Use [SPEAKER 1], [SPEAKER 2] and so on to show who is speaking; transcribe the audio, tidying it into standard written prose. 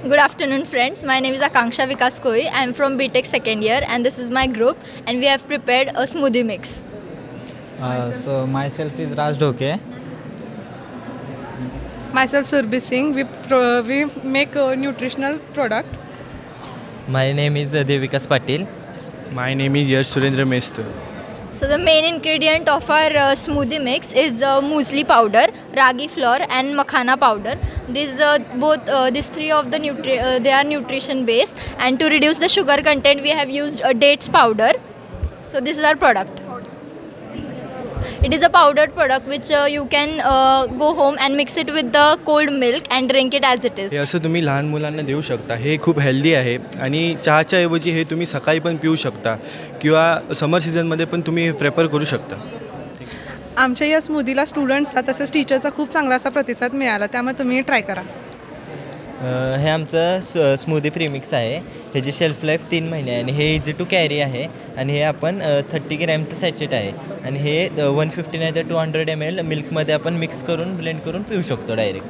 [SPEAKER 1] Good afternoon, friends. My name is Akanksha Vikas Koi. I am from BTech second year, and this is my group, and we have prepared a smoothie mix.
[SPEAKER 2] So myself is Raj Dhoke.
[SPEAKER 3] Myself Surbhi Singh. We make a nutritional product.
[SPEAKER 4] My name is Devikas Patil.
[SPEAKER 5] My name is Yash Surendra Mester.
[SPEAKER 1] So the main ingredient of our smoothie mix is muesli powder, ragi flour, and makhana powder. These three of the they are nutrition based, and to reduce the sugar content, we have used dates powder. So this is our product. It is a powdered product which you can go home and mix it with the cold milk and drink it as it is.
[SPEAKER 5] हे असं तुम्ही लहान मुलांना देऊ शकता. हे खूप healthy आहे आणि चहाच्या ऐवजी हे तुम्ही सकाळी पण पिऊ शकता किंवा समर सीझनमध्ये पण तुम्ही हे प्रेफर करू शकता.
[SPEAKER 3] आमच्या या स्मूदीला स्टुडंट्सचा तसेच टीचरचा खूप चांगला असा प्रतिसाद मिळाला, त्यामुळे तुम्ही ट्राय करा.
[SPEAKER 4] हे आमचं स्मूदी प्रीमिक्स आहे. ह्याची शेल्फ लाईफ 3 महिने आहे आणि हे इझी टू कॅरी आहे आणि हे आपण 30 ग्रॅमचं सॅचेट आहे आणि हे 150 नाही तर 200 ml मिल्कमध्ये आपण मिक्स करून ब्लेंड करून पिऊ शकतो डायरेक्ट.